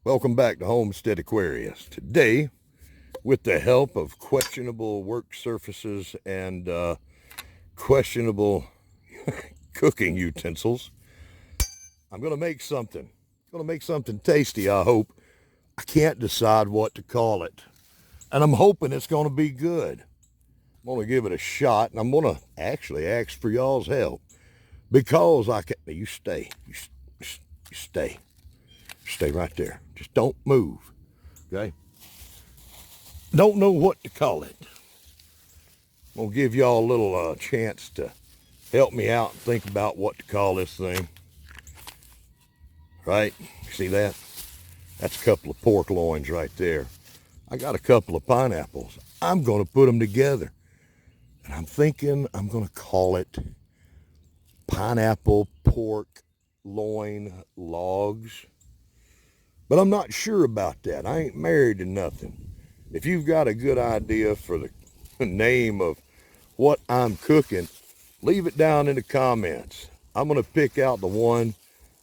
Welcome back to Homestead Aquarius. Today, with the help of questionable work surfaces and questionable cooking utensils, I'm going to make something. I'm going to make something tasty, I hope. I can't decide what to call it. And I'm hoping it's going to be good. I'm going to give it a shot, and I'm going to actually ask for y'all's help. Because I can... You stay. You stay. Stay right there. Just don't move, okay? Don't know what to call it. I'm going to give y'all a little chance to help me out and think about what to call this thing. Right? See that? That's a couple of pork loins right there. I got a couple of pineapples. I'm going to put them together. And I'm thinking I'm going to call it pineapple pork loin logs. But I'm not sure about that. I ain't married to nothing. If you've got a good idea for the name of what I'm cooking, leave it down in the comments. I'm going to pick out the one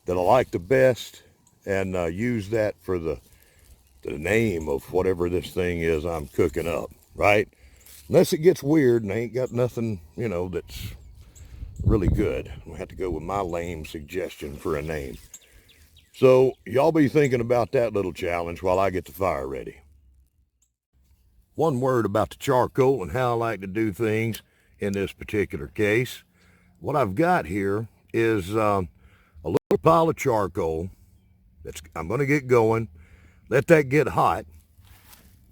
that I like the best and use that for the name of whatever this thing is I'm cooking up, right? Unless it gets weird and I ain't got nothing, that's really good. I have to go with my lame suggestion for a name. So y'all be thinking about that little challenge while I get the fire ready. One word about the charcoal and how I like to do things in this particular case. What I've got here is a little pile of charcoal I'm going to get going, let that get hot,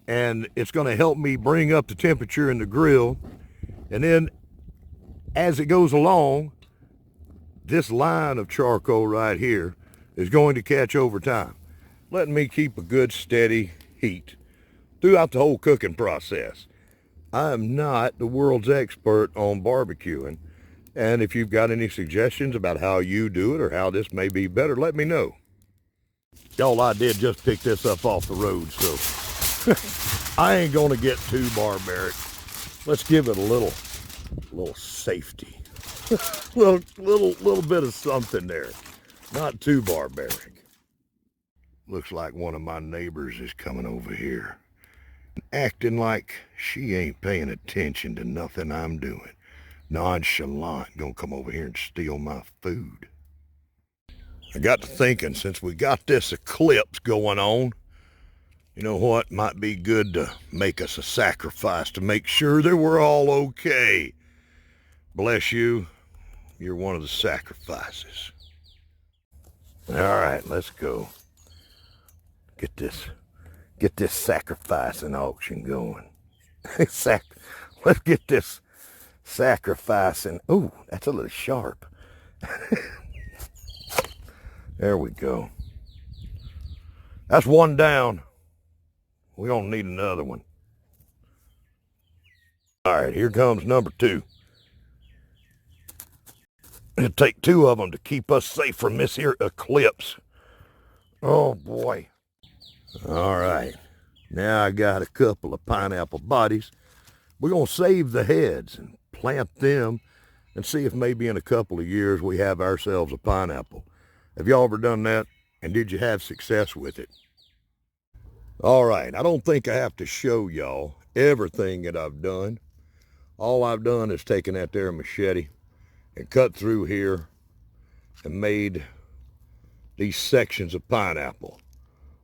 and it's going to help me bring up the temperature in the grill. And then as it goes along, this line of charcoal right here is going to catch over time, letting me keep a good steady heat throughout the whole cooking process. I am not the world's expert on barbecuing, and if you've got any suggestions about how you do it or how this may be better, let me know. Y'all, I did just pick this up off the road, so I ain't gonna get too barbaric. Let's give it a little safety. little bit of something there. Not too barbaric. Looks like one of my neighbors is coming over here, acting like she ain't paying attention to nothing I'm doing. Nonchalant, gonna come over here and steal my food. I got to thinking, since we got this eclipse going on, you know what, might be good to make us a sacrifice to make sure that we're all okay. Bless you, you're one of the sacrifices. All right, let's go. Get this sacrificing auction going. Let's get this sacrificing. Ooh, that's a little sharp. There we go. That's one down. We don't need another one. All right, here comes number two. It'll take two of them to keep us safe from this here eclipse. Oh boy. All right, now I got a couple of pineapple bodies. We're gonna save the heads and plant them and see if maybe in a couple of years we have ourselves a pineapple. Have y'all ever done that? And did you have success with it? All right, I don't think I have to show y'all everything that I've done. All I've done is taken that there machete and cut through here and made these sections of pineapple.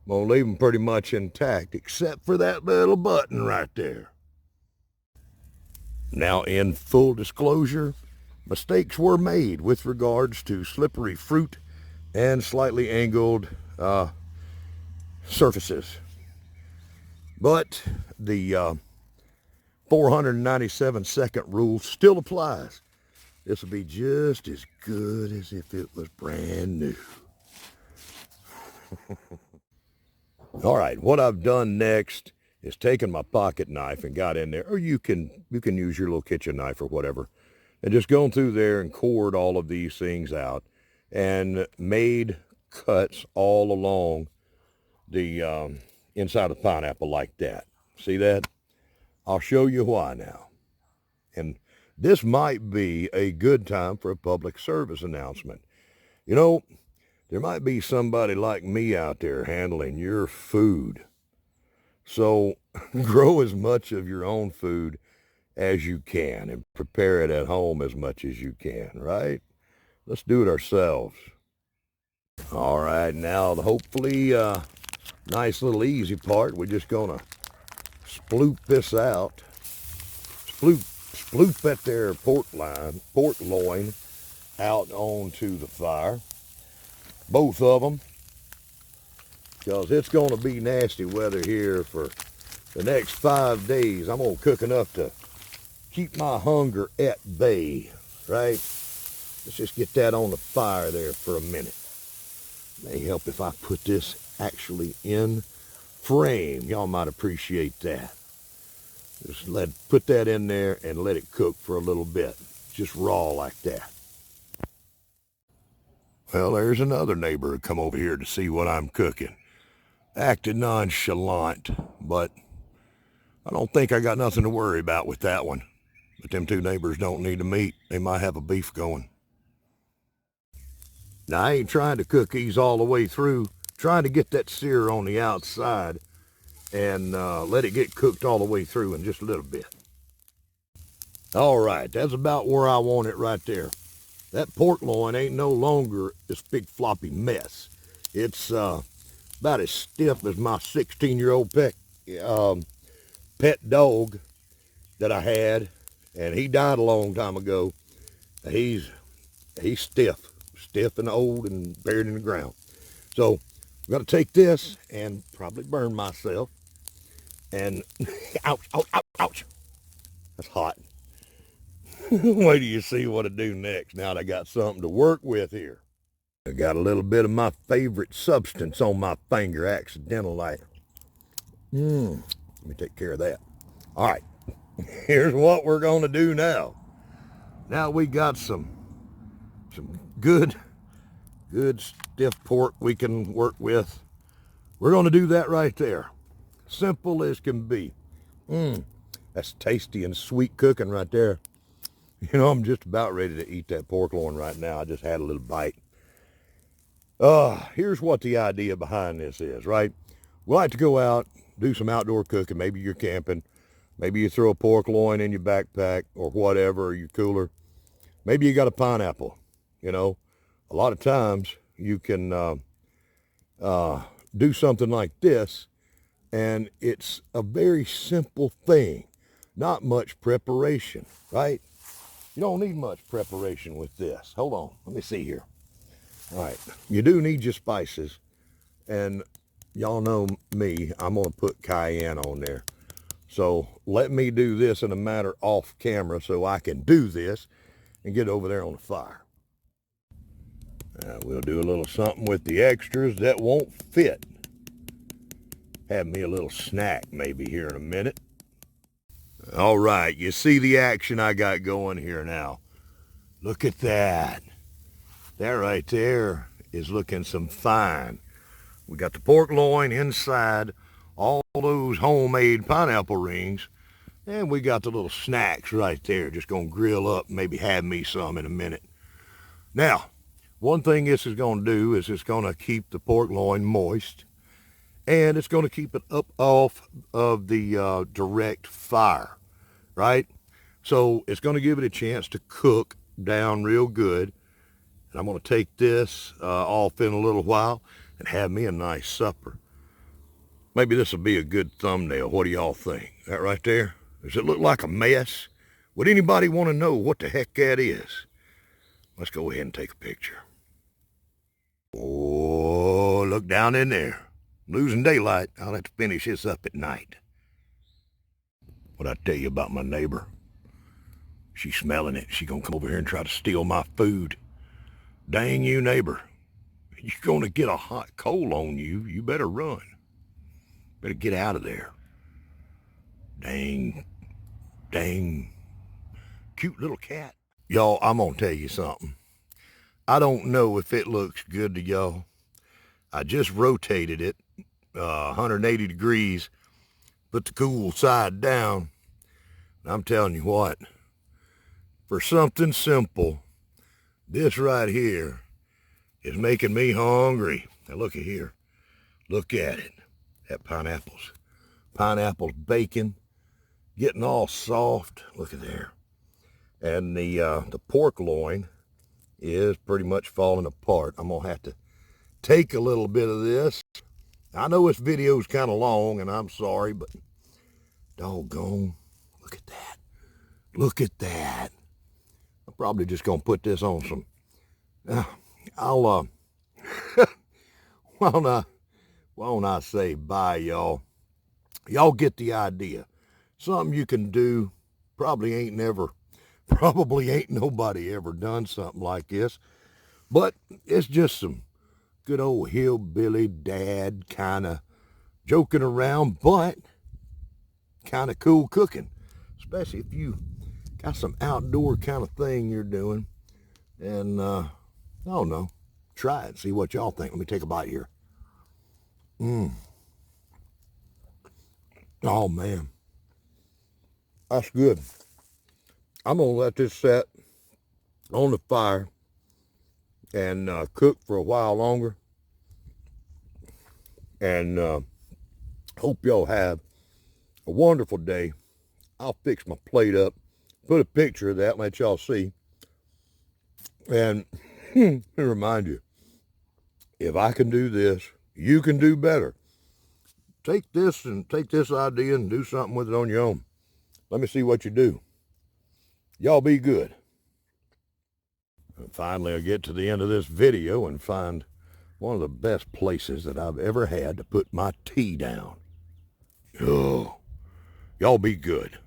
I'm gonna leave them pretty much intact except for that little button right there. Now, in full disclosure, mistakes were made with regards to slippery fruit and slightly angled surfaces. But the 497-second rule still applies. This will be just as good as if it was brand new. All right, what I've done next is taken my pocket knife and got in there, or you can use your little kitchen knife or whatever, and just gone through there and cored all of these things out and made cuts all along the inside of the pineapple like that. See that? I'll show you why now. And this might be a good time for a public service announcement. You know, there might be somebody like me out there handling your food. So grow as much of your own food as you can and prepare it at home as much as you can, right? Let's do it ourselves. All right, now hopefully nice little easy part. We're just gonna sploop this out. Sploop that there pork loin out onto the fire. Both of them, because it's gonna be nasty weather here for the next 5 days. I'm gonna cook enough to keep my hunger at bay, right? Let's just get that on the fire there for a minute. May help if I put this actually in frame. Y'all might appreciate that. Just put that in there and let it cook for a little bit. Just raw like that. Well, there's another neighbor who come over here to see what I'm cooking. Acted nonchalant, but I don't think I got nothing to worry about with that one. But them two neighbors don't need to meet. They might have a beef going. Now, I ain't trying to cook these all the way through. Trying to get that sear on the outside and let it get cooked all the way through in just a little bit. All right, that's about where I want it right there. That pork loin ain't no longer this big floppy mess. It's about as stiff as my 16-year-old pet dog that I had, and he died a long time ago. He's stiff and old and buried in the ground. So I'm gonna take this and probably burn myself. And ouch, ouch, ouch, ouch. That's hot. Wait till you see what I do next. Now that I got something to work with here. I got a little bit of my favorite substance on my finger, accidentally. Let me take care of that. All right, here's what we're gonna do now. Now we got some good stiff pork we can work with. We're gonna do that right there. Simple as can be. That's tasty and sweet cooking right there. You know, I'm just about ready to eat that pork loin right now. I just had a little bite. Here's what the idea behind this is, right? We like to go out, do some outdoor cooking. Maybe you're camping. Maybe you throw a pork loin in your backpack or whatever, or your cooler. Maybe you got a pineapple. You know, a lot of times you can do something like this, and it's a very simple thing. Not much preparation, right? You don't need much preparation with this. Hold on, let me see here. All right, you do need your spices, and y'all know me, I'm gonna put cayenne on there. So let me do this in a matter off camera so I can do this and get over there on the fire. We'll do a little something with the extras that won't fit. Have me a little snack maybe here in a minute. All right, you see the action I got going here now. Look at that. That right there is looking some fine. We got the pork loin inside, all those homemade pineapple rings, and we got the little snacks right there. Just gonna grill up, maybe have me some in a minute. Now, one thing this is gonna do is it's gonna keep the pork loin moist, and it's gonna keep it up off of the direct fire, right? So it's gonna give it a chance to cook down real good. And I'm gonna take this off in a little while and have me a nice supper. Maybe this will be a good thumbnail. What do y'all think? That right there? Does it look like a mess? Would anybody want to know what the heck that is? Let's go ahead and take a picture. Oh, look down in there. I'm losing daylight. I'll have to finish this up at night. What'd I tell you about my neighbor? She's smelling it. She's gonna come over here and try to steal my food. Dang you, neighbor. You're gonna get a hot coal on you. You better run. Better get out of there. Dang, cute little cat. Y'all, I'm gonna tell you something. I don't know if it looks good to y'all. I just rotated it 180 degrees, put the cool side down. And I'm telling you what, for something simple, this right here is making me hungry. Now look at here. Look at it. That pineapples. Pineapples baking, getting all soft. Look at there. And the pork loin is pretty much falling apart. I'm going to have to take a little bit of this. I know this video's kind of long, and I'm sorry, but doggone, look at that. Look at that. I'm probably just going to put this on some, why don't I say bye, y'all. Y'all get the idea. Something you can do. Probably ain't nobody ever done something like this. But it's just some good old hillbilly dad kind of joking around, but kind of cool cooking. Especially if you got some outdoor kind of thing you're doing. And, I don't know. Try it. See what y'all think. Let me take a bite here. Oh, man. That's good. I'm going to let this set on the fire and cook for a while longer. And hope y'all have a wonderful day. I'll fix my plate up, put a picture of that, let y'all see. And let me remind you, if I can do this, you can do better. Take this idea and do something with it on your own. Let me see what you do. Y'all be good. And finally, I get to the end of this video and find one of the best places that I've ever had to put my tea down. Oh, y'all be good.